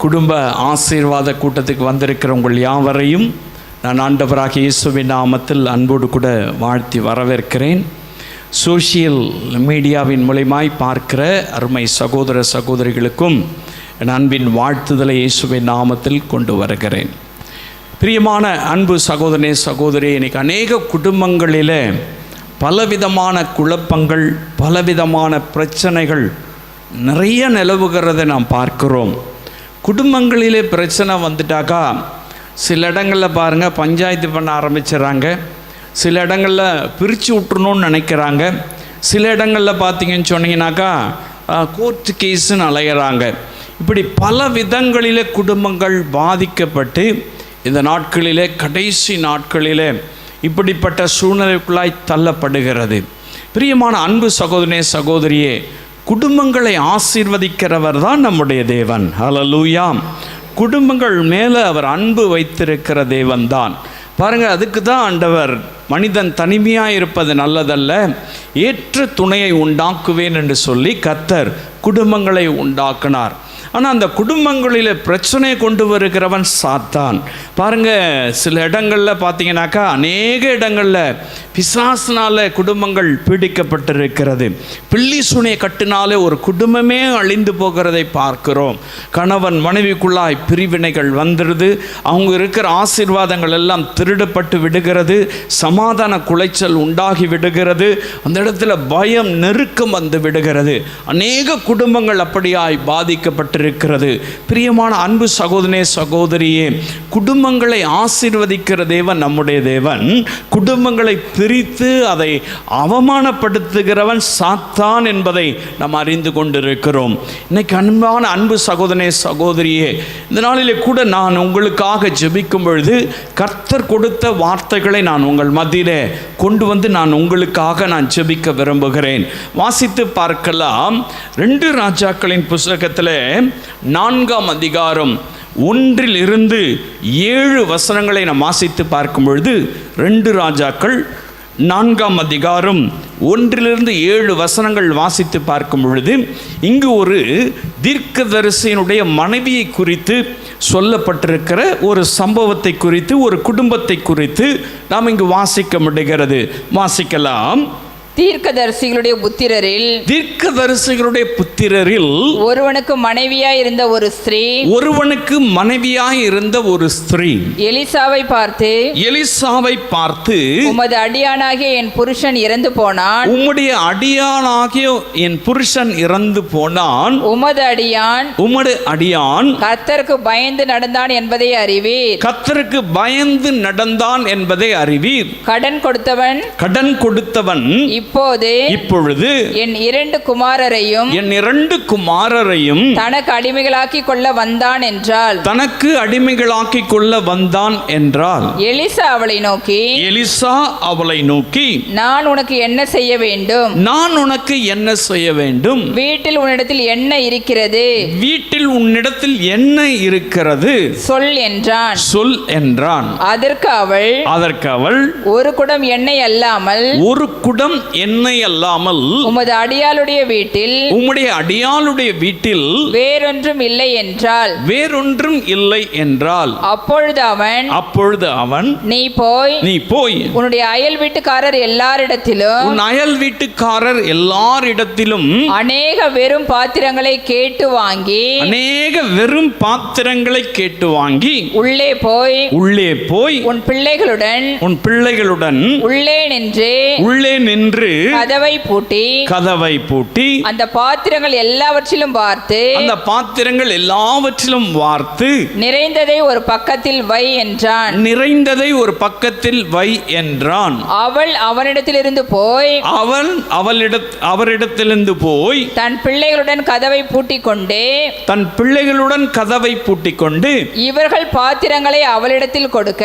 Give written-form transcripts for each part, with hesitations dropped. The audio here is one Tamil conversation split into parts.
குடும்ப ஆசீர்வாத கூட்டத்துக்கு வந்திருக்கிற உங்கள் யாவரையும் நான் ஆண்டவராகிய இயேசுவின் நாமத்தில் அன்போடு கூட வாழ்த்தி வரவேற்கிறேன். சோஷியல் மீடியாவின் மூலமாய் பார்க்கிற அருமை சகோதர சகோதரிகளுக்கும் என் அன்பின் வாழ்த்துதலை இயேசுவின் நாமத்தில் கொண்டு வருகிறேன். பிரியமான அன்பு சகோதரனே சகோதரி, இன்றைக்கி அநேக குடும்பங்களில் பலவிதமான குழப்பங்கள், பலவிதமான பிரச்சனைகள் நிறைய நிலவுகிறதை நாம் பார்க்கிறோம். குடும்பங்களிலே பிரச்சனை வந்துட்டாக்கா சில இடங்களில் பாருங்கள் பஞ்சாயத்து பண்ண ஆரம்பிச்சிடறாங்க, சில இடங்களில் பிரித்து விட்டுறணும்னு நினைக்கிறாங்க, சில இடங்களில் பார்த்தீங்கன்னு சொன்னீங்கன்னாக்கா கோர்ட்டு கேஸுன்னு அலையிறாங்க. இப்படி பல விதங்களிலே குடும்பங்கள் பாதிக்கப்பட்டு இந்த நாட்களிலே, கடைசி நாட்களிலே இப்படிப்பட்ட சூழ்நிலைக்குள்ளாய் தள்ளப்படுகிறது. பிரியமான அன்பு சகோதரனே சகோதரியே, குடும்பங்களை ஆசீர்வதிக்கிறவர் தான் நம்முடைய தேவன். ஹல்லேலூயா. குடும்பங்கள் மேலே அவர் அன்பு வைத்திருக்கிற தேவன் தான். பாருங்கள், அதுக்கு தான் ஆண்டவர் மனிதன் தனிமையாக இருப்பது நல்லதல்ல, ஏற்ற துணையை உண்டாக்குவேன் என்று சொல்லி கர்த்தர் குடும்பங்களை உண்டாக்கினார். ஆனால் அந்த குடும்பங்களில் பிரச்சனை கொண்டு வருகிறவன் சாத்தான். பாருங்கள், சில இடங்களில் பார்த்தீங்கன்னாக்கா அநேக இடங்களில் பிசாசினால் குடும்பங்கள் பீடிக்கப்பட்டிருக்கிறது. பில்லி சூனியை கட்டினாலே ஒரு குடும்பமே அழிந்து போகிறதை பார்க்கிறோம். கணவன் மனைவிக்குள்ளாய் பிரிவினைகள் வந்துடுது, அவங்க இருக்கிற ஆசீர்வாதங்கள் எல்லாம் திருடப்பட்டு விடுகிறது, சமாதான குலைச்சல் உண்டாகி விடுகிறது, அந்த இடத்துல பயம் நெருக்கம் வந்து விடுகிறது. அநேக குடும்பங்கள் அப்படியாய் பாதிக்கப்பட்டிருக்கிறது. பிரியமான அன்பு சகோதரனே சகோதரியே, குடும்பங்களை ஆசீர்வதிக்கிற தேவன் நம்முடைய தேவன். குடும்பங்களை பிரித்து அதை அவமானப்படுத்துகிறவன் சாத்தான் என்பதை நாம் அறிந்து கொண்டிருக்கிறோம். இன்னைக்கு அன்பான அன்பு சகோதரனே சகோதரியே, இந்த நாளிலே கூட நான் உங்களுக்காக ஜெபிக்கும் பொழுது கர்த்தர் கொடுத்த வார்த்தைகளை நான் உங்கள் மத்தியிலே கொண்டு வந்து நான் உங்களுக்காக நான் ஜெபிக்க விரும்புகிறேன். வாசித்து பார்க்கலாம். 2 ராஜாக்களின் புத்தகத்தில் 4ஆம் அதிகாரம் 1 7 வசனங்களை நாம் வாசித்து பார்க்கும் பொழுது, 2 ராஜாக்கள் 4ஆம் அதிகாரம் 1 7 வசனங்கள் வாசித்து பார்க்கும் பொழுது, இங்கு ஒரு தீர்க்கதரிசியினுடைய மனைவியை குறித்து சொல்லப்பட்டிருக்கிற ஒரு சம்பவத்தை குறித்து, ஒரு குடும்பத்தை குறித்து நாம் இங்கு வாசிக்க முடிகிறது. வாசிக்கலாம். தீர்க்கதரிசிகளுடைய புத்திரரில் ஒருவனுக்கு மனைவியாய் இருந்த ஒரு ஸ்திரீ எலிசாவை பார்த்து உமது அடியானாகிய என் புருஷன் இறந்து போனான், உமது அடியான் கர்த்தருக்கு பயந்து நடந்தான் என்பதை அறிவீர். கடன் கொடுத்தவன் இப்பொழுது என் 2 குமாரரையும் தனக்கு அடிமைகளாக்கி கொள்ள வந்தான் என்றாள். எலிசா அவளை நோக்கி நான் உனக்கு என்ன செய்ய வேண்டும்? வீட்டில் உன்னிடத்தில் என்ன இருக்கிறது சொல் என்றான். அதற்கு அவள் ஒரு குடம் எண்ணெய் அல்லாமல் உமது அடியாளுடைய வீட்டில் வேறொன்றும் இல்லை என்றாள். அப்பொழுது அவன் நீ போய் உன்னுடைய அயல் வீட்டுக்காரர் எல்லாரிடத்திலும் அநேக வெறும் பாத்திரங்களை கேட்டு வாங்கி உள்ளே போய் உன் பிள்ளைகளுடன் உள்ளே நின்று கதவை பூட்டி அந்த பாத்திரங்கள் எல்லாவற்றிலும் வார்த்து நிறைந்ததை ஒரு பக்கத்தில் வை என்றான். அவள் அவரிடத்திலிருந்து போய் தன் பிள்ளைகளுடன் கதவை பூட்டிக் கொண்டு இவர்கள் பாத்திரங்களை அவளிடத்தில் கொடுக்க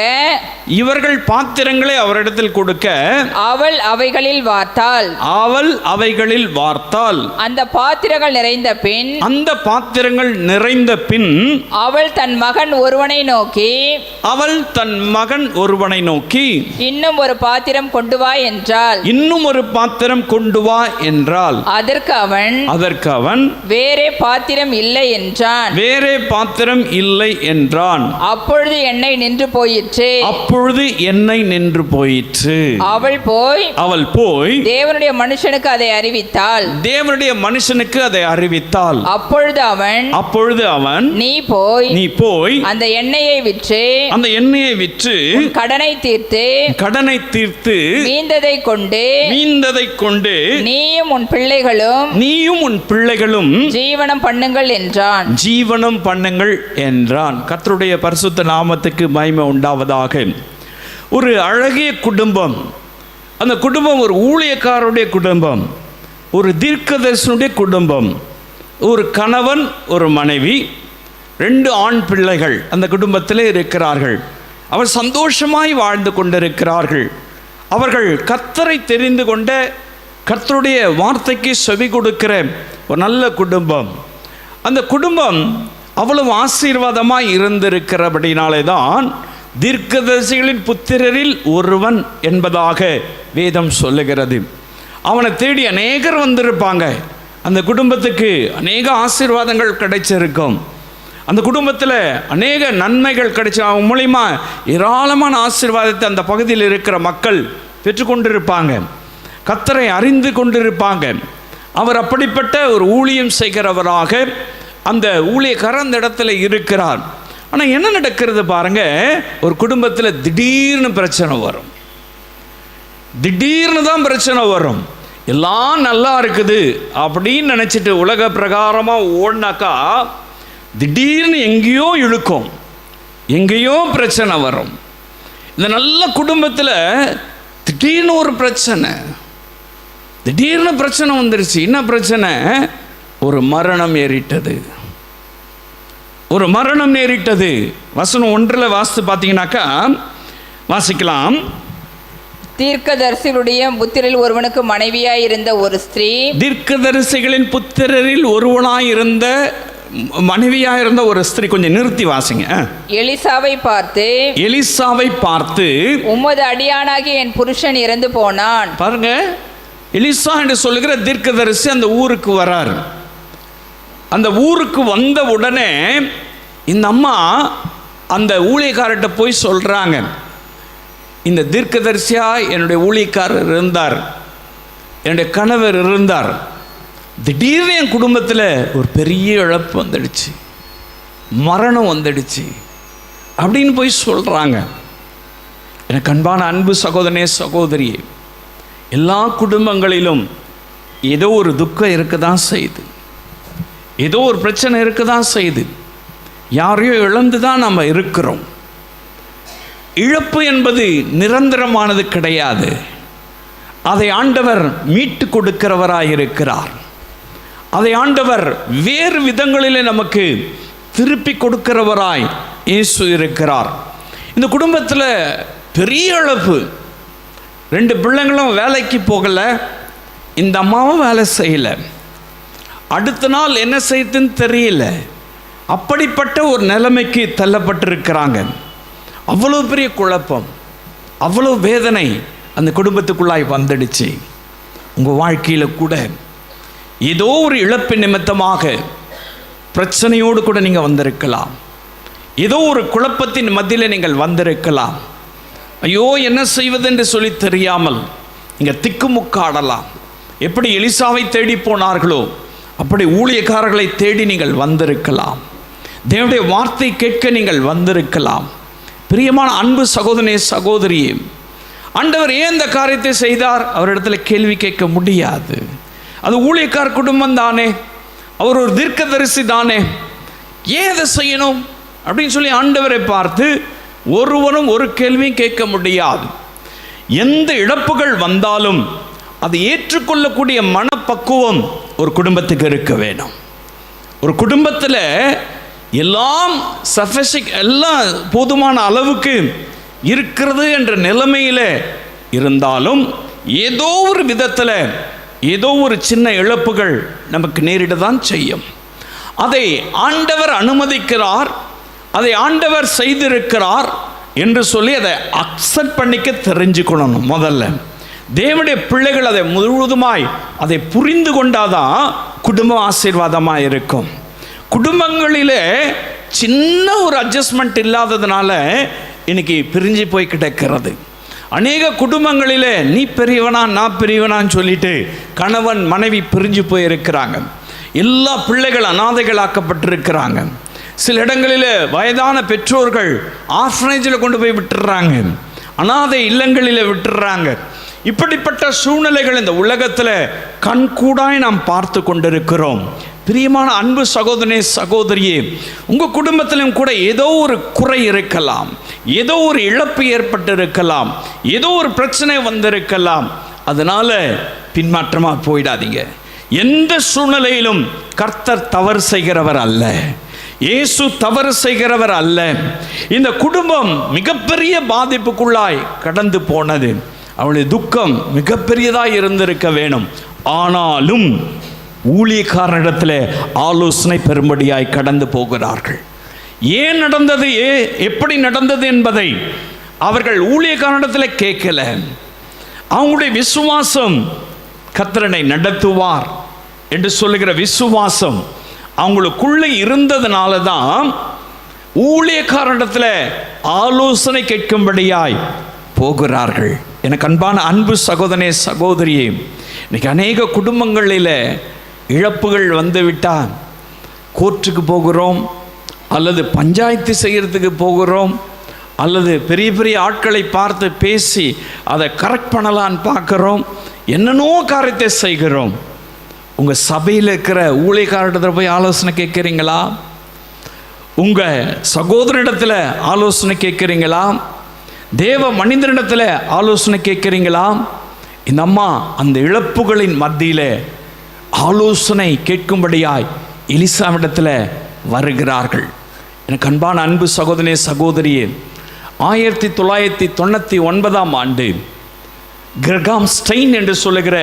அவள் அவைகளில் வார்த்து வார்த்தாள். அவள் அவைகளில் வார்த்தாள். அந்த பாத்திரங்கள் நிறைந்த பின் அவள் தன் மகன் ஒருவனை நோக்கி இன்னும் ஒரு பாத்திரம் கொண்டு வா என்றாள். அதற்கு அவன் வேறே பாத்திரம் இல்லை என்றான். அப்பொழுது எண்ணெய் நின்று போயிற்று. அவள் போய் தேவனுடைய மனுஷனுக்கு அதை அறிவித்தாள். அப்பொழுது அவன் நீ போய் அந்த எண்ணெயை விற்று கடனை தீர்த்து மீந்ததை கொண்டு நீயும் உன் பிள்ளைகளும் ஜீவனம் பண்ணுங்கள் என்றான். கர்த்தருடைய பரிசுத்த நாமத்துக்கு மகிமை உண்டாவதாக. ஒரு அழகிய குடும்பம். அந்த குடும்பம் ஒரு ஊழியக்காரருடைய குடும்பம், ஒரு தீர்க்கதரிசனுடைய குடும்பம். ஒரு கணவன், ஒரு மனைவி, 2 ஆண் பிள்ளைகள் அந்த குடும்பத்திலே இருக்கிறார்கள். அவர் சந்தோஷமாய் வாழ்ந்து கொண்டிருக்கிறார்கள். அவர்கள் கர்த்தரை தெரிந்து கொண்ட, கர்த்தருடைய வார்த்தைக்கு செவி கொடுக்கிற ஒரு நல்ல குடும்பம். அந்த குடும்பம் அவ்வளவு ஆசீர்வாதமாய் இருந்திருக்கிறபடினாலே தான் தீர்க்கதரிசிகளின் புத்திரரில் ஒருவன் என்பதாக வேதம் சொல்லுகிறது. அவனை தேடி அநேகர் வந்திருப்பாங்க. அந்த குடும்பத்துக்கு அநேக ஆசீர்வாதங்கள் கிடைச்சிருக்கும். அந்த குடும்பத்தில் அநேக நன்மைகள் கிடைச்சி அவன் மூலிமா ஏராளமான ஆசீர்வாதத்தை அந்த பகுதியில் இருக்கிற மக்கள் பெற்றுக்கொண்டிருப்பாங்க. கர்த்தரை அறிந்து கொண்டிருப்பாங்க. அவர் அப்படிப்பட்ட ஒரு ஊழியம் செய்கிறவராக அந்த ஊழியக்காரர் அந்த இடத்துல இருக்கிறார். ஆனால் என்ன நடக்கிறது பாருங்க, ஒரு குடும்பத்தில் திடீர்னு பிரச்சனை வரும். திடீர்னு தான் பிரச்சனை வரும். எல்லாம் நல்லா இருக்குது அப்படின்னு நினச்சிட்டு உலக பிரகாரமாக ஓடினாக்கா திடீர்னு எங்கேயோ இழுக்கும், எங்கேயோ பிரச்சனை வரும். இந்த நல்ல குடும்பத்தில் திடீர்னு ஒரு பிரச்சனை வந்துருச்சு. என்ன பிரச்சனை? ஒரு மரணம் நேரிட்டது. வசனம் 1 வாசித்து பார்த்தீங்கன்னாக்கா வாசிக்கலாம். தீர்க்கதரிசிகளுடைய புத்திரில் ஒருவனுக்கு மனைவியாய் இருந்த ஒரு ஸ்திரீ, தீர்க்கதரிசிகளின் புத்திரரில் ஒருவனாயிருந்த மனைவியாயிருந்த ஒரு ஸ்திரீ. கொஞ்சம் நிறுத்தி வாசிங்க. எலிசாவை பார்த்து உமது அடியானாகி என் புருஷன் இறந்து போனான். பாருங்க, எலிசா என்று சொல்லுகிற தீர்க்கதரிசி அந்த ஊருக்கு வரார். அந்த ஊருக்கு வந்த உடனே இந்த அம்மா அந்த ஊழியக்காரர்கிட்ட போய் சொல்றாங்க, இந்த தீர்க்கதரிசியா என்னுடைய ஊழியக்காரர் இருந்தார், என்னுடைய கணவர் இருந்தார், திடீர்னு என் குடும்பத்தில் ஒரு பெரிய இழப்பு வந்துடுச்சு, மரணம் வந்துடுச்சு அப்படின்னு போய் சொல்கிறாங்க. எனக்கு அன்பான அன்பு சகோதரனே சகோதரியே, எல்லா குடும்பங்களிலும் ஏதோ ஒரு துக்கம் இருக்க தான் செய்யுது, ஏதோ ஒரு பிரச்சனை இருக்க தான் செய்யுது. யாரையோ இழந்து தான் நம்ம இருக்கிறோம். இழப்பு என்பது நிரந்தரமானது கிடையாது. அதை ஆண்டவர் மீட்டு கொடுக்கிறவராயிருக்கிறார். அதை ஆண்டவர் வேறு விதங்களிலே நமக்கு திருப்பி கொடுக்கிறவராய் இயேசு இருக்கிறார். இந்த குடும்பத்தில் பெரிய இழப்பு. 2 பிள்ளைங்களும் வேலைக்கு போகலை, இந்த அம்மாவும் வேலை செய்யலை. அடுத்த நாள் என்ன செய்யுதுன்னு தெரியல. அப்படிப்பட்ட ஒரு நிலைமைக்கு தள்ளப்பட்டிருக்கிறாங்க. அவ்வளோ பெரிய குழப்பம், அவ்வளோ வேதனை அந்த குடும்பத்துக்குள்ளாய் வந்துடுச்சு. உங்கள் வாழ்க்கையில் கூட ஏதோ ஒரு இழப்பு நிமித்தமாக பிரச்சனையோடு கூட நீங்கள் வந்திருக்கலாம். ஏதோ ஒரு குழப்பத்தின் மத்தியில் நீங்கள் வந்திருக்கலாம். ஐயோ என்ன செய்வது என்று சொல்லி தெரியாமல் நீங்கள் திக்குமுக்காடலாம். எப்படி எலிசாவை தேடி போனார்களோ அப்படி ஊழியக்காரர்களை தேடி நீங்கள் வந்திருக்கலாம். தேவனுடைய வார்த்தை கேட்க நீங்கள் வந்திருக்கலாம். பிரியமான அன்பு சகோதரனே சகோதரியே, ஆண்டவர் ஏன் இந்த காரியத்தை செய்தார்? அவரிடத்துல கேள்வி கேட்க முடியாது. அது ஊழியக்கார குடும்பம் தானே, அவர் ஒரு தீர்க்கதரிசி தானே, ஏன் அதை செய்யணும் அப்படின்னு சொல்லி ஆண்டவரை பார்த்து ஒருவனும் ஒரு கேள்வியும் கேட்க முடியாது. எந்த இழப்புகள் வந்தாலும் அதை ஏற்றுக்கொள்ளக்கூடிய மனப்பக்குவம் ஒரு குடும்பத்துக்கு இருக்க வேணும். ஒரு குடும்பத்தில் எல்லாம் எல்லாம் போதுமான அளவுக்கு இருக்கிறது என்ற நிலைமையில் இருந்தாலும் ஏதோ ஒரு விதத்தில் ஏதோ ஒரு சின்ன இழப்புகள் நமக்கு நேரிட தான் செய்யும். அதை ஆண்டவர் அனுமதிக்கிறார், அதை ஆண்டவர் செய்திருக்கிறார் என்று சொல்லி அதை அக்செப்ட் பண்ணிக்க தெரிஞ்சுக்கணும். முதல்ல தேவனுடைய பிள்ளைகள் அதை முழுவதுமாய் அதை புரிந்து கொண்டாதான் குடும்பம் ஆசீர்வாதமாக இருக்கும். குடும்பங்களிலே சின்ன ஒரு அட்ஜஸ்ட்மெண்ட் இல்லாததுனால இன்னைக்கு பிரிஞ்சு போய் கிடக்கிறது. அநேக குடும்பங்களிலே நீ பெரியவனா நான் பெரியவனான்னு சொல்லிட்டு கணவன் மனைவி பிரிஞ்சு போயிருக்கிறாங்க. எல்லா பிள்ளைகள் அனாதைகளாக்கப்பட்டிருக்கிறாங்க. சில இடங்களில் வயதான பெற்றோர்கள் ஆர்ஃபனேஜில் கொண்டு போய் விட்டுடுறாங்க, அனாதை இல்லங்களில் விட்டுடுறாங்க. இப்படிப்பட்ட சூழ்நிலைகள் இந்த உலகத்தில் கண்கூடாய் நாம் பார்த்து கொண்டிருக்கிறோம். பிரியமான அன்பு சகோதரனே சகோதரியே, உங்கள் குடும்பத்திலும் கூட ஏதோ ஒரு குறை இருக்கலாம், ஏதோ ஒரு இழப்பு ஏற்பட்டு இருக்கலாம், ஏதோ ஒரு பிரச்சனை வந்திருக்கலாம். அதனால் பின்மாற்றமாக போயிடாதீங்க. எந்த சூழ்நிலையிலும் கர்த்தர் தவறு செய்கிறவர் அல்ல, இயேசு தவறு செய்கிறவர் அல்ல. இந்த குடும்பம் மிகப்பெரிய பாதிப்புக்குள்ளாய் கடந்து போனது. அவளுடைய துக்கம் மிகப்பெரியதாக இருந்திருக்க வேணும். ஆனாலும் ஊழியக்காரனிடத்தில் ஆலோசனை பெறும்படியாய் கடந்து போகிறார்கள். ஏன் நடந்தது, எப்படி நடந்தது என்பதை அவர்கள் ஊழியக்காரனிடத்தில் கேட்கல. அவங்களுடைய விசுவாசம் கர்த்தரனை நடத்துவார் என்று சொல்லுகிற விசுவாசம் அவங்களுக்குள்ளே இருந்ததுனால தான் ஊழியக்காரனிடத்தில் ஆலோசனை கேட்கும்படியாய் போகிறார்கள். எனக்கு அன்பான அன்பு சகோதரனே சகோதரியே, இன்னைக்கு அநேக குடும்பங்களில் இழப்புகள் வந்துவிட்டால் கோர்ட்டுக்கு போகிறோம், அல்லது பஞ்சாயத்து செய்கிறதுக்கு போகிறோம், அல்லது பெரிய பெரிய ஆட்களை பார்த்து பேசி அதை கரெக்ட் பண்ணலான்னு பார்க்குறோம், என்னென்னோ காரியத்தை செய்கிறோம். உங்கள் சபையில் இருக்கிற ஊழியக்காரத்தில் போய் ஆலோசனை கேட்குறீங்களா? உங்கள் சகோதரிடத்தில் ஆலோசனை கேட்குறீங்களா? தேவ மனிதனிடத்தில் ஆலோசனை கேட்குறீங்களா? இந்த அம்மா அந்த இழப்புகளின் மத்தியில் ஆலோசனை கேட்கும்படியாய் எலிசாவிடத்தில் வருகிறார்கள். எனக்கு அன்பான அன்பு சகோதரனே சகோதரியே, 1999 ஆண்டு கிரகாம் ஸ்டெயின் என்று சொல்லுகிற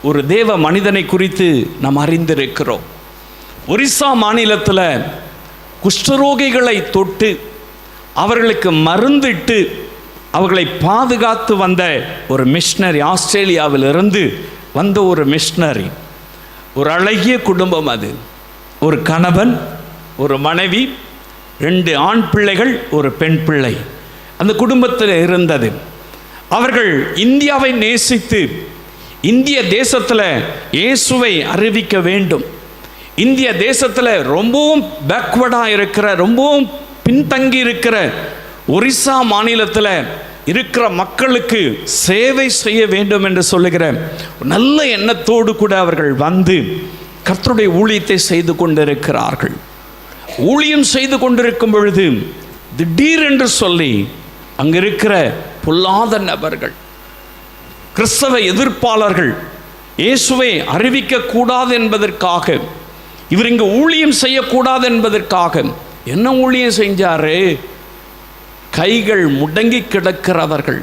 ஒரு தேவ மனிதனை குறித்து நாம் அறிந்திருக்கிறோம். ஒரிசா மாநிலத்தில் குஷ்டரோகிகளை தொட்டு அவர்களுக்கு மருந்திட்டு அவர்களை பாதுகாத்து வந்த ஒரு மிஷனரி, ஆஸ்திரேலியாவிலிருந்து வந்த ஒரு மிஷனரி. ஒரு அழகிய குடும்பம் அது. ஒரு கணவன், ஒரு மனைவி, 2 ஆண் பிள்ளைகள், ஒரு பெண் பிள்ளை அந்த குடும்பத்தில் இருந்தது. அவர்கள் இந்தியாவை நேசித்து இந்திய தேசத்தில் இயேசுவை அறிவிக்க வேண்டும். இந்திய தேசத்தில் ரொம்பவும் பேக்வர்டாக இருக்கிற, ரொம்பவும் பின்தங்கி இருக்கிற ஒரிசா மாநிலத்தில் இருக்கிற மக்களுக்கு சேவை செய்ய வேண்டும் என்று சொல்லுகிற நல்ல எண்ணத்தோடு கூட அவர்கள் வந்து கர்த்தருடைய ஊழியத்தை செய்து கொண்டிருக்கிறார்கள். ஊழியம் செய்து கொண்டிருக்கும் பொழுது திடீரென்று சொல்லி அங்கே இருக்கிற பொல்லாத நபர்கள், கிறிஸ்தவ எதிர்ப்பாளர்கள், இயேசுவை அறிவிக்கக்கூடாது என்பதற்காக, இவர் இங்கே ஊழியம் செய்யக்கூடாது என்பதற்காக என்ன ஊழியம் செஞ்சாரு? கைகள் முடங்கி கிடக்கிறவர்கள்,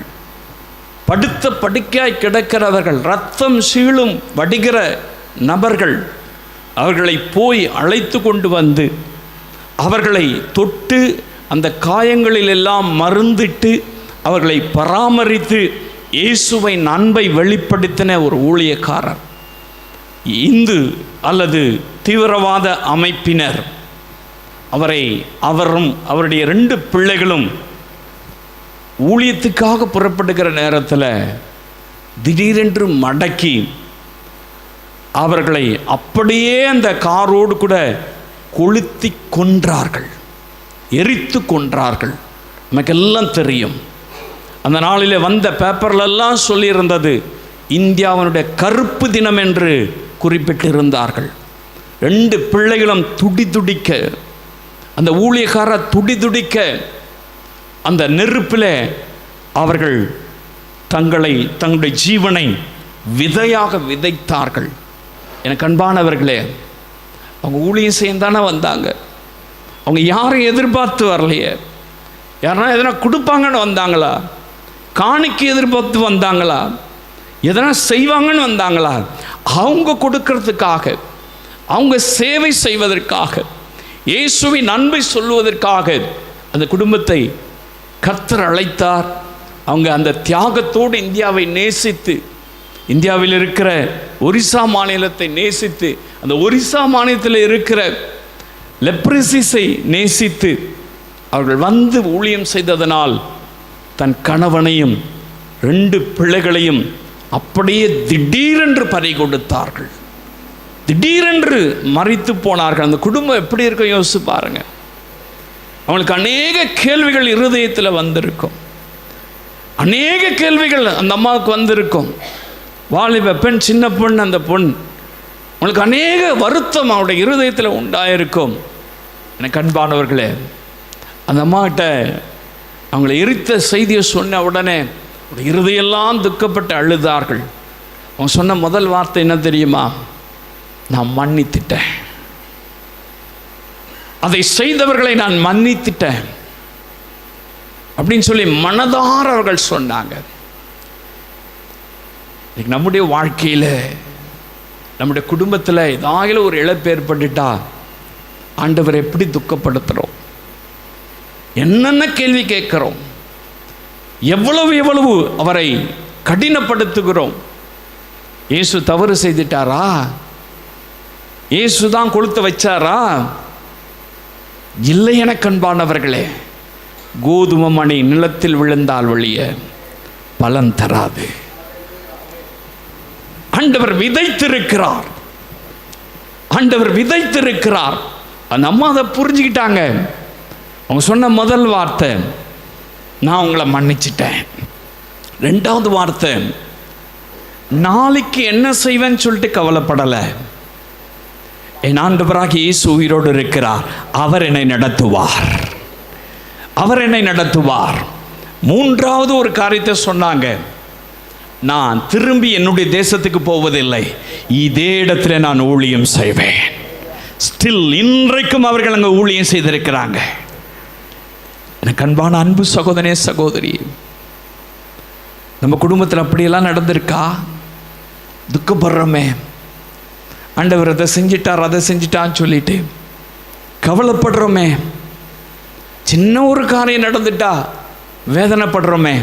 படுத்த படுக்கையாய் கிடக்கிறவர்கள், ரத்தம் சீழும் வடிகிற நபர்கள், அவர்களை போய் அழைத்து கொண்டு வந்து அவர்களை தொட்டு அந்த காயங்களில் எல்லாம் மருந்திட்டு அவர்களை பராமரித்து இயேசுவின் அன்பை வெளிப்படுத்தின ஒரு ஊழியக்காரர். இந்து அல்லது தீவிரவாத அமைப்பினர் அவரும் அவருடைய 2 பிள்ளைகளும் ஊழியத்துக்காக புறப்படுகிற நேரத்தில் திடீரென்று மடக்கி அவர்களை அப்படியே அந்த காரோடு கூட கொளுத்தி கொன்றார்கள், எரித்து கொன்றார்கள். நமக்கெல்லாம் தெரியும். அந்த நாளில் வந்த பேப்பர்லெல்லாம் சொல்லியிருந்தது இந்தியாவினுடைய கருப்பு தினம் என்று குறிப்பிட்டிருந்தார்கள். 2 பிள்ளைகளும் துடிதுடிக்க, அந்த ஊழியக்காரர் துடிதுடிக்க அந்த நெருப்பில் அவர்கள் தங்களுடைய ஜீவனை விதையாக விதைத்தார்கள். எனக்கு அன்பானவர்களே, அவங்க ஊழியம் செய்யத்தானே வந்தாங்க. அவங்க யாரும் எதிர்பார்த்து வரலையே. யாருன்னா எதனா கொடுப்பாங்கன்னு வந்தாங்களா? காணிக்கு எதிர்பார்த்து வந்தாங்களா? எதனா செய்வாங்கன்னு வந்தாங்களா? அவங்க கொடுக்கறதுக்காக, அவங்க சேவை செய்வதற்காக, இயேசுவின் அன்பை சொல்லுவதற்காக அந்த குடும்பத்தை கர்த்தர் அழைத்தார். அவங்க அந்த தியாகத்தோடு இந்தியாவை நேசித்து, இந்தியாவில் இருக்கிற ஒரிசா மாநிலத்தை நேசித்து, அந்த ஒரிசா மாநிலத்தில் இருக்கிற லெப்ரசிஸை நேசித்து அவர்கள் வந்து ஊழியம் செய்ததனால் தன் கணவனையும் 2 பிள்ளைகளையும் அப்படியே திடீரென்று பறி கொடுத்தார்கள். திடீரென்று மரித்து போனார்கள். அந்த குடும்பம் எப்படி இருக்கும் யோசிச்சு பாருங்க. அவங்களுக்கு அநேக கேள்விகள் இருதயத்தில் வந்திருக்கும். அநேக கேள்விகள் அந்த அம்மாவுக்கு வந்திருக்கும். வாலிப பெண், சின்ன பொண்ணு, அந்த பொண், உங்களுக்கு அநேக வருத்தம் அவருடைய இருதயத்தில் உண்டாயிருக்கும். எனக்கு அன்பானவர்களே, அந்த அம்மாகிட்ட அவங்களை எரித்த செய்தியை சொன்ன உடனே இருதையெல்லாம் துக்கப்பட்டு அழுதார்கள். அவங்க சொன்ன முதல் வார்த்தை என்ன தெரியுமா? நான் மன்னித்துட்டேன், அதை செய்தவர்களை நான் மன்னித்துட்டேன் அப்படின்னு சொல்லி மனதார அவர்கள் சொன்னாங்க. நம்முடைய வாழ்க்கையில், நம்முடைய குடும்பத்தில் ஏதாவது ஒரு இழப்பு ஏற்பட்டுட்டா ஆண்டவரை எப்படி துக்கப்படுத்துகிறோம்? என்னென்ன கேள்வி கேட்கிறோம்? எவ்வளவு அவரை கடினப்படுத்துகிறோம்? இயேசு தவறு செய்துட்டாரா? இயேசு தான் கொளுத்த வச்சாரா? இல்லை. எனக்கு அன்பானவர்களே, கோதுமை மணி நிலத்தில் விழுந்தால் ஒழிய பலன் தராது. ஆண்டவர் விதைத்திருக்கிறார், ஆண்டவர் விதைத்திருக்கிறார். அந்த அம்மா அதை புரிஞ்சுக்கிட்டாங்க. அவங்க சொன்ன முதல் வார்த்தை, நான் உங்களை மன்னிச்சிட்டேன். 2வது வார்த்தை, நாளைக்கு என்ன செய்வேன்னு சொல்லிட்டு கவலைப்படலை. என் ஆண்டவராகிய இயேசு உயிரோடு இருக்கிறார், அவர் என்னை நடத்துவார், அவர் என்னை நடத்துவார். 3வது ஒரு காரியத்தை சொன்னாங்க, நான் திரும்பி என்னுடைய தேசத்துக்கு போவதில்லை, இதே இடத்துல நான் ஊழியம் செய்வேன். ஸ்டில் இன்றைக்கும் அவர்கள் அங்கே ஊழியம் செய்திருக்கிறாங்க. எனக்கு அன்பான அன்பு சகோதரனே, சகோதரி, நம்ம குடும்பத்தில் அப்படியெல்லாம் நடந்திருக்கா? துக்கப்படுறோமே, ஆண்டவர் அதை செஞ்சிட்டார், அதை செஞ்சிட்டான்னு சொல்லிட்டு கவலைப்படுறோமே. சின்ன ஒரு காரியம் நடந்துட்டா வேதனைப்படுறோமே.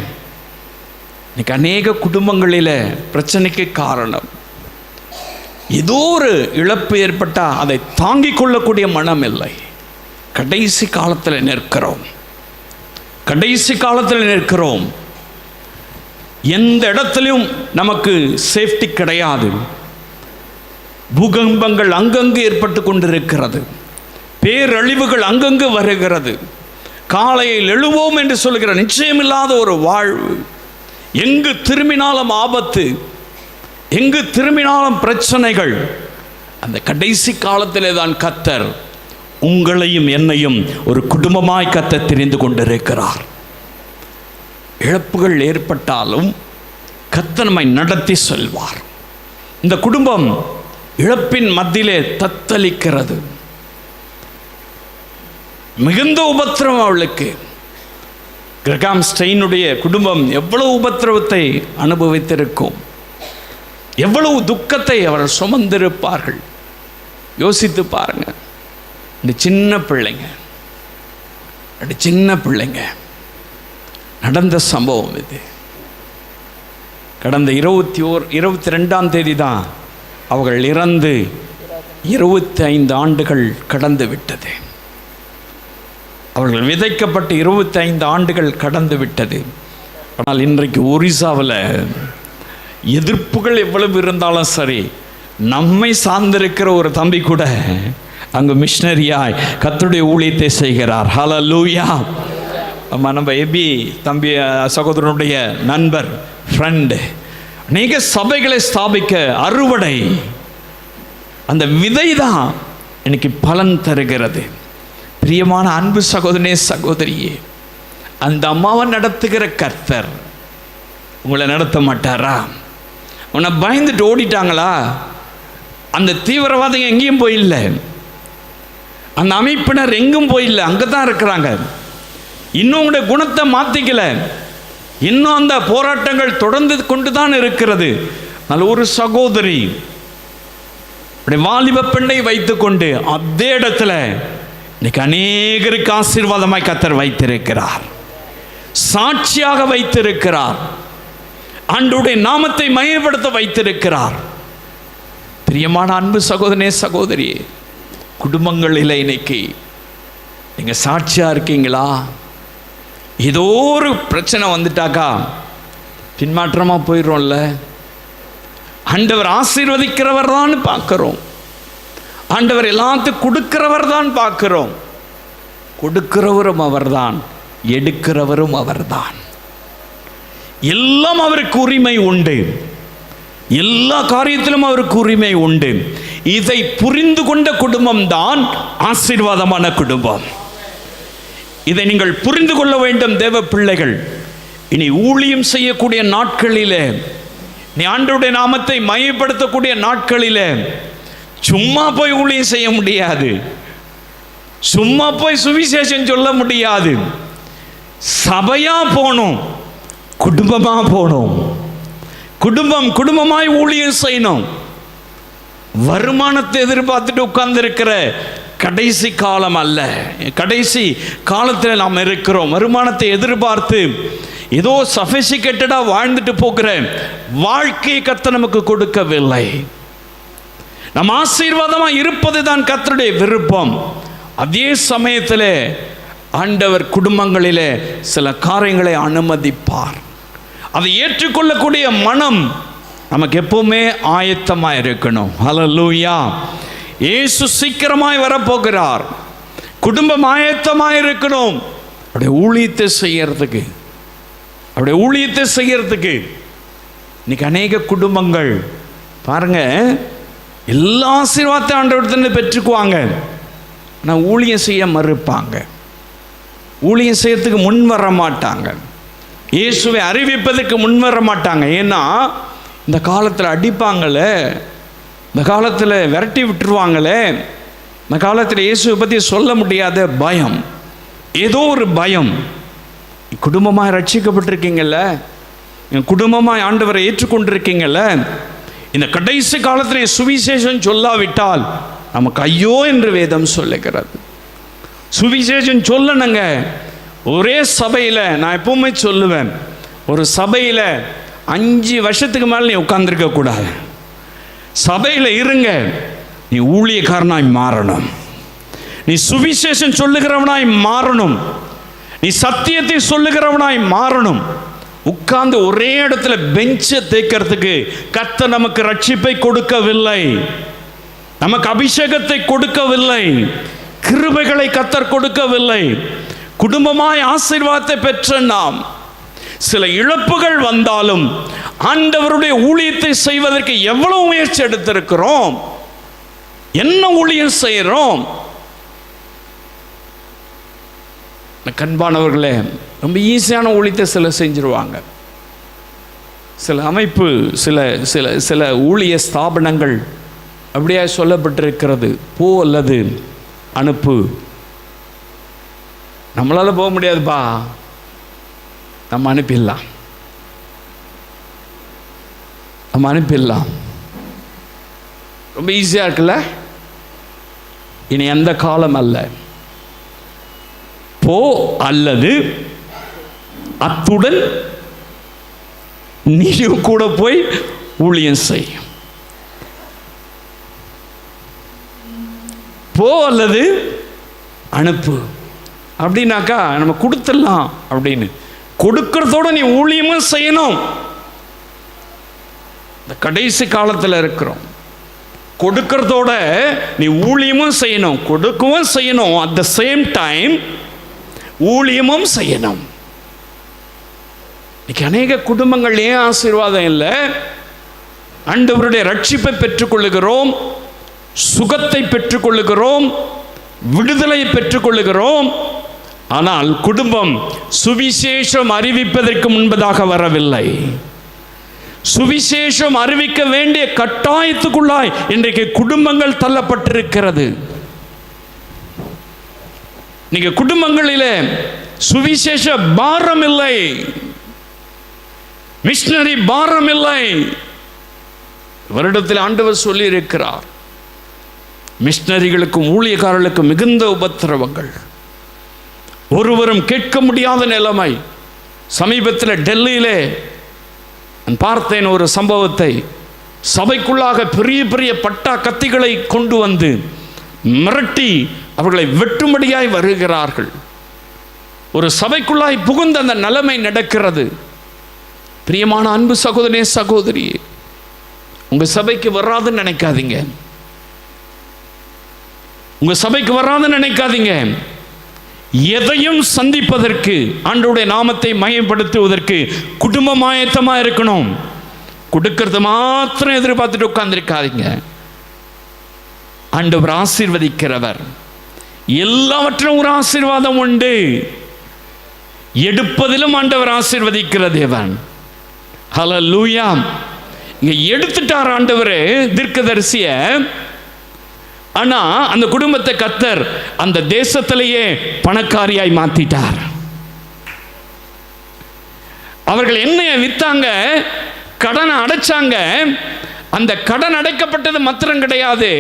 இன்னைக்கு அநேக குடும்பங்களில் பிரச்சனைக்கு காரணம் ஏதோ ஒரு இழப்பு ஏற்பட்டால் அதை தாங்கிக் கொள்ளக்கூடிய மனம் இல்லை. கடைசி காலத்தில் நிற்கிறோம், கடைசி காலத்தில் நிற்கிறோம். எந்த இடத்துலையும் நமக்கு சேஃப்டி கிடையாது. பூகம்பங்கள் அங்கங்கு ஏற்பட்டு கொண்டிருக்கிறது, பேரழிவுகள் அங்கங்கு வருகிறது. காலையில் எழுவோம் என்று சொல்கிற நிச்சயமில்லாத ஒரு வாழ்வு. எங்கு திரும்பினாலும் ஆபத்து, எங்கு திரும்பினாலும் பிரச்சனைகள். அந்த கடைசி காலத்திலே தான் கர்த்தர் உங்களையும் என்னையும் ஒரு குடும்பமாய் கர்த்தர் தெரிந்து கொண்டிருக்கிறார். இழப்புகள் ஏற்பட்டாலும் கர்த்தர் நம்மை நடத்தி செல்வார். இந்த குடும்பம் இழப்பின் மத்தியிலே தத்தளிக்கிறது. மிகுந்த உபத்திரவம் அவளுக்கு. கிரகாம் ஸ்டெயினுடைய குடும்பம் எவ்வளவு உபத்திரவத்தை அனுபவித்திருக்கும், எவ்வளவு துக்கத்தை அவர்கள் சுமந்திருப்பார்கள். யோசித்து பாருங்க. இந்த சின்ன பிள்ளைங்க, சின்ன பிள்ளைங்க நடந்த சம்பவம் இது. கடந்த 22ஆம் தேதி தான் அவர்கள் இறந்து 25 ஆண்டுகள் கடந்து விட்டது. அவர்கள் விதைக்கப்பட்டு 25 ஆண்டுகள் கடந்து விட்டது. ஆனால் இன்றைக்கு ஒரிசாவில் எதிர்ப்புகள் எவ்வளவு இருந்தாலும் சரி, நம்மை சார்ந்திருக்கிற ஒரு தம்பி கூட அங்கு மிஷனரியாய் கர்த்தருடைய ஊழியத்தை செய்கிறார். ஹல்லேலூயா. நம்ம எபி தம்பி சகோதரனுடைய நண்பர், ஃப்ரெண்டு, அநேக சபைகளை ஸ்தாபிக்க அறுவடை, அந்த விதை தான் இன்னைக்கு பலன் தருகிறது. பிரியமான அன்பு சகோதரனே, சகோதரியே, அந்த அம்மாவை நடத்துகிற கர்த்தர் உங்களை நடத்த மாட்டாரா? உன்னை பயந்துட்டு ஓடிட்டாங்களா? அந்த தீவிரவாதம் எங்கேயும் போயில்ல, அந்த அமைப்பினர் எங்கும் போயில்லை, அங்கே தான் இருக்கிறாங்க. இன்னும் உங்களுடைய குணத்தை மாற்றிக்கல, இன்னும் அந்த போராட்டங்கள் தொடர்ந்து கொண்டு தான் இருக்கிறது. நல்ல ஒரு சகோதரி வாலிப பெண்ணை வைத்துக்கொண்டு அதே இடத்துல இன்னைக்கு அநேகருக்கு ஆசீர்வாதமாய் கர்த்தர் வைத்திருக்கிறார், சாட்சியாக வைத்திருக்கிறார், ஆண்டவருடைய நாமத்தை மகிமைப்படுத்த வைத்திருக்கிறார். பிரியமான அன்பு சகோதரனே, சகோதரி, குடும்பங்களில் இன்னைக்கு நீங்க சாட்சியா இருக்கீங்களா? ஏதோ ஒரு பிரச்சனை வந்துட்டாக்கா பின்மாற்றமா போயிடும்ல. ஆண்டவர் ஆசீர்வதிக்கிறவர் தான் பார்க்கிறோம், ஆண்டவர் எல்லாத்துக்கும் கொடுக்கிறவர் தான் பார்க்கிறோம். கொடுக்கிறவரும் அவர்தான், எடுக்கிறவரும் அவர்தான். எல்லாம் அவருக்கு உரிமை உண்டு, எல்லா காரியத்திலும் அவருக்கு உரிமை உண்டு. இதை புரிந்து கொண்ட குடும்பம் தான் ஆசீர்வாதமான குடும்பம். இதை நீங்கள் புரிந்து கொள்ள வேண்டும் தேவ பிள்ளைகள். இனி ஊழியம் செய்யக்கூடிய நாட்களிலே, நீ ஆண்டவருடைய நாமத்தை மகிமைப்படுத்தக்கூடிய நாட்களிலே சும்மா போய் ஊழியம் செய்ய முடியாது, சும்மா போய் சுவிசேஷம் சொல்ல முடியாது. சபையா போகணும், குடும்பமா போகணும், குடும்பமாய் ஊழியம் செய்யணும். வருமானத்தை எதிர்பார்த்துட்டு உட்கார்ந்து இருக்கிற கடைசி காலம் அல்ல, கடைசி காலத்தில் நாம் இருக்கிறோம். வருமானத்தை எதிர்பார்த்து ஏதோ சஃபிசிகேட்டடாக வாழ்ந்துட்டு போகிற வாழ்க்கையை கர்த்தர் நமக்கு கொடுக்கவில்லை. நம் ஆசீர்வாதமாக இருப்பது தான் கர்த்தருடைய விருப்பம். அதே சமயத்தில் ஆண்டவர் குடும்பங்களிலே சில காரியங்களை அனுமதிப்பார். அதை ஏற்றுக்கொள்ளக்கூடிய மனம் நமக்கு எப்பவுமே ஆயத்தமாக இருக்கணும். ஹல்லேலூயா. இயேசு சீக்கிரமாய் வரப்போகிறார். குடும்பம் ஆயத்தமாக இருக்கணும் அப்படியே ஊழியத்தை செய்யறதுக்கு. அப்படியே ஊழியத்தை செய்யறதுக்கு இன்னைக்கு அநேக குடும்பங்கள் பாருங்க, எல்லா ஆசீர்வாதத்தை ஆண்டவரிடத்துல பெற்றுக்குவாங்க, ஆனால் ஊழியம் செய்ய மறுப்பாங்க, ஊழியம் செய்யறதுக்கு முன் வர மாட்டாங்க, இயேசுவை அறிவிப்பதற்கு முன் வர மாட்டாங்க. ஏன்னா இந்த காலத்தில் அடிப்பாங்களே, இந்த காலத்தில் விரட்டி விட்டுருவாங்களே, இந்த காலத்தில் இயேசுவை பற்றி சொல்ல முடியாத பயம், ஏதோ ஒரு பயம். குடும்பமாக ரட்சிக்கப்பட்டிருக்கீங்கள்ல, குடும்பமாக ஆண்டவரை ஏற்றுக்கொண்டிருக்கீங்கள்ல, இந்த கடைசி காலத்தில் சுவிசேஷம் சொல்லாவிட்டால் நமக்கு ஐயோ என்று வேதம் சொல்லுகிறது. சுவிசேஷம் சொல்லணுங்க. ஒரே சபையில் நான் எப்பவுமே சொல்லுவேன், ஒரு சபையில் 5 வருஷத்துக்கு மேலே நீ உட்கார்ந்துருக்க கூடாது. சபையில் இருங்க, நீ ஊழியக்காரனாய் மாறணும், நீ சுவிசேஷம் சொல்லுகிறவனாய் மாறணும், நீ சத்தியத்தை சொல்லுகிறவனாய் மாறணும். உட்கார்ந்து ஒரே இடத்துல பெஞ்சை தேய்க்கிறதுக்கு கர்த்தர் நமக்கு ரட்சிப்பை கொடுக்கவில்லை, நமக்கு அபிஷேகத்தை கொடுக்கவில்லை, கிருபைகளை கர்த்தர் கொடுக்கவில்லை. குடும்பமாய் ஆசீர்வாதத்தை பெற்ற நாம் சில இழப்புகள் வந்தாலும் ஆண்டவருடைய ஊழியத்தை செய்வதற்கு எவ்வளவு முயற்சி எடுத்திருக்கிறோம், என்ன ஊழியம் செய்கிறோம். கண்பானவர்களே, ரொம்ப ஈஸியான ஊழியத்தை சில செஞ்சிருவாங்க. சில அமைப்பு, சில சில சில ஊழிய ஸ்தாபனங்கள் அப்படியே சொல்லப்பட்டிருக்கிறது, போ அல்லது அனுப்பு. நம்மளால போக முடியாதுப்பா, நம்ம அனுப்பிடலாம், நம்ம அனுப்பிடலாம். ரொம்ப ஈஸியாக இருக்குல்ல? இனி எந்த காலம் அல்ல, போ அல்லது அத்துடன் நீயும் கூட போய் ஊழியம் செய். போ அல்லது அனுப்பு அப்படின்னாக்கா நம்ம கொடுத்துடலாம் அப்படின்னு. கொடுக்கறதோட நீ ஊழியமும் செய்யணும். இந்த கடைசி காலத்தில் இருக்கிறோம். கொடுக்கறதோட நீ ஊழியமும் செய்யணும், கொடுக்கவும் செய்யணும், அட் த சேம் டைம் ஊழியமும் செய்யணும். இன்னைக்கு அநேக குடும்பங்கள் ஏன் ஆசீர்வாதம் இல்லை? ஆண்டவருடைய ரட்சிப்பை பெற்றுக்கொள்ளுகிறோம், சுகத்தை பெற்றுக்கொள்ளுகிறோம், விடுதலை பெற்றுக்கொள்ளுகிறோம், ஆனால் குடும்பம் சுவிசேஷம் அறிவிப்பதற்கு முன்பதாக வரவில்லை. சுவிசேஷம் அறிவிக்க வேண்டிய கட்டாயத்துக்குள்ளாய் இன்றைக்கு குடும்பங்கள் தள்ளப்பட்டிருக்கிறது. நீங்க குடும்பங்களிலே சுவிசேஷ பாரம் இல்லை. மிஷனரி பாரம் இல்லை. வருடத்தில் ஆண்டவர் சொல்லி இருக்கிறார், மிஷனரிகளுக்கும் ஊழியக்காரர்களுக்கும் மிகுந்த உபத்திரவங்கள், ஒருவரும் கேட்க முடியாத நிலைமை. சமீபத்தில் டெல்லியிலே நான் பார்த்தேன் ஒரு சம்பவத்தை. சபைக்குள்ளாக பெரிய பெரிய பட்டா கத்திகளை கொண்டு வந்து மிரட்டி அவர்களை வெட்டும்படியாய் வருகிறார்கள். ஒரு சபைக்குள்ளாய் புகுந்த அந்த நிலைமை நடக்கிறது. பிரியமான அன்பு சகோதரனே, சகோதரி, உங்க சபைக்கு வராதுன்னு நினைக்காதீங்க. உங்க சபைக்கு வராதுன்னு நினைக்காதீங்க. எதையும் சந்திப்பதற்கு, ஆண்டவருடைய நாமத்தை மகிமைப்படுத்துவதற்கு குடும்பம் ஆயத்தமா இருக்கணும். கொடுக்கறது மாத்திரம் எதிர்பார்த்துட்டு உட்கார்ந்திருக்காதீங்க. ஆண்டவர் ஆசீர்வதிக்கிறவர். எல்லாவற்றிலும் ஒரு ஆசீர்வாதம் உண்டு. எடுப்பதிலும் ஆண்டவர் ஆசீர்வதிக்கிற தேவன். ஹல்லேலூயா. இங்க எடுத்துட்டார் ஆண்டவர் தீர்க்கதரிசிய. ஆனா அந்த குடும்பத்தை கர்த்தர் அந்த தேசத்திலேயே பணக்காரியாய் மாத்திட்டார். அவர்கள் எண்ணெயை வித்தாங்க, கடனை அடைச்சாங்க. அந்த கடன் அடைக்கப்பட்டது மாத்திரம் கிடையாது,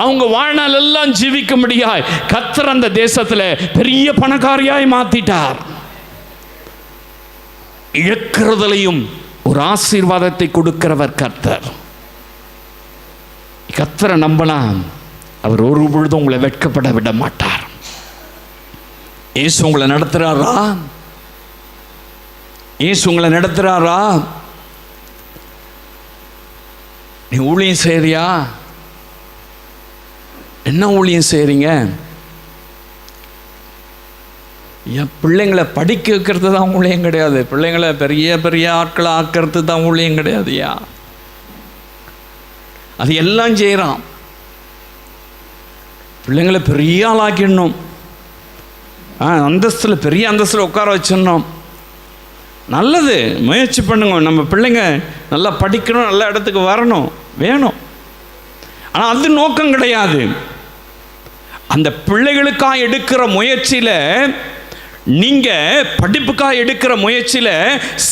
அவங்க வாழ்நாள் எல்லாம் ஜீவிக்க முடியாது. கர்த்தர் அந்த தேசத்துல பெரிய பணக்காரியாய் மாத்திட்டார். இழக்கிறதுலையும் ஒரு ஆசீர்வாதத்தை கொடுக்கிறவர் கர்த்தர். கர்த்தரை நம்பலாம், அவர் ஒரு பொழுதும் உங்களை வெட்கப்பட விட மாட்டார். இயேசு உங்களை நடத்துறாரா? இயேசு உங்களை நடத்துறாரா? நீ ஊழியம் செய்றியா? என்ன ஊழியம் செய்றீங்க? என் பிள்ளைங்களை படிக்க வைக்கிறது தான் ஊழியம் கிடையாது. பிள்ளைங்களை பெரிய பெரிய ஆட்களை ஆக்கிறது தான் ஊழியம் கிடையாதுயா. அது எல்லாம் செய்கிறான். பிள்ளைங்களை பெரிய ஆளாக்கிடணும், அந்தஸ்தில் பெரிய அந்தஸ்தில் உட்கார வச்சிடணும். நல்லது, முயற்சி பண்ணுங்க. நம்ம பிள்ளைங்க நல்லா படிக்கணும், நல்ல இடத்துக்கு வரணும், வேணும். ஆனால் அது நோக்கம் கிடையாது. அந்த பிள்ளைகளுக்காக எடுக்கிற முயற்சியில், நீங்கள் படிப்புக்காக எடுக்கிற முயற்சியில்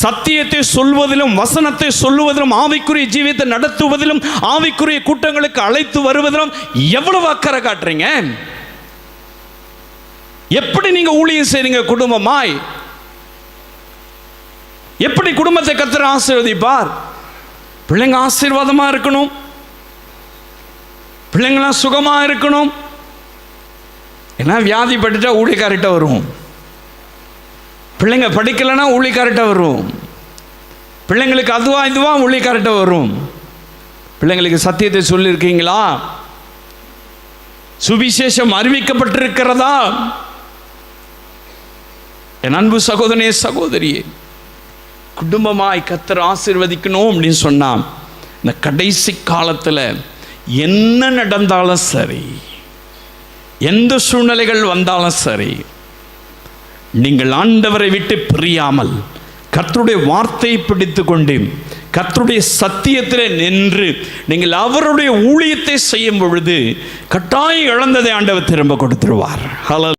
சத்தியத்தை சொல்வதிலும், வசனத்தை சொல்லுவதிலும், ஆவிக்குரிய ஜீவியத்தை நடத்துவதிலும், ஆவிக்குரிய கூட்டங்களுக்கு அழைத்து வருவதிலும் எவ்வளவு அக்கறை காட்டுறீங்க? எப்படி நீங்க ஊழியம் செய்றீங்க? குடும்பமாய் எப்படி குடும்பத்தை கர்த்தர் ஆசீர்வதிப்பார்? பிள்ளைங்க ஆசீர்வாதமா இருக்கணும், பிள்ளைங்களாம் சுகமா இருக்கணும். ஏன்னா வியாதி பட்டுட்டா ஊழியக்காரிட்ட வரும், பிள்ளைங்க படிக்கலைன்னா ஊழியக்காரிட்ட வரும், பிள்ளைங்களுக்கு அதுவா இதுவா ஊழியக்காரிட்ட வரும். பிள்ளைங்களுக்கு சத்தியத்தை சொல்லியிருக்கீங்களா? சுவிசேஷம் அறிவிக்கப்பட்டிருக்கிறதா? என் அன்பு சகோதரனே, சகோதரியே, குடும்பமாய் கர்த்தர் ஆசீர்வதிக்கணும் அப்படின்னு சொன்னா, இந்த கடைசி காலத்தில் என்ன நடந்தாலும் சரி, எந்த சூழ்நிலைகள் வந்தாலும் சரி, நீங்கள் ஆண்டவரை விட்டு பிரியாமல் கர்த்தருடைய வார்த்தையை பிடித்து கொண்டு கர்த்தருடைய சத்தியத்தில் நின்று நீங்கள் அவருடைய ஊழியத்தை செய்யும் பொழுது கட்டாயம் இழந்ததை ஆண்டவர் திரும்ப கொடுத்துருவார். ஹல்லேலூயா.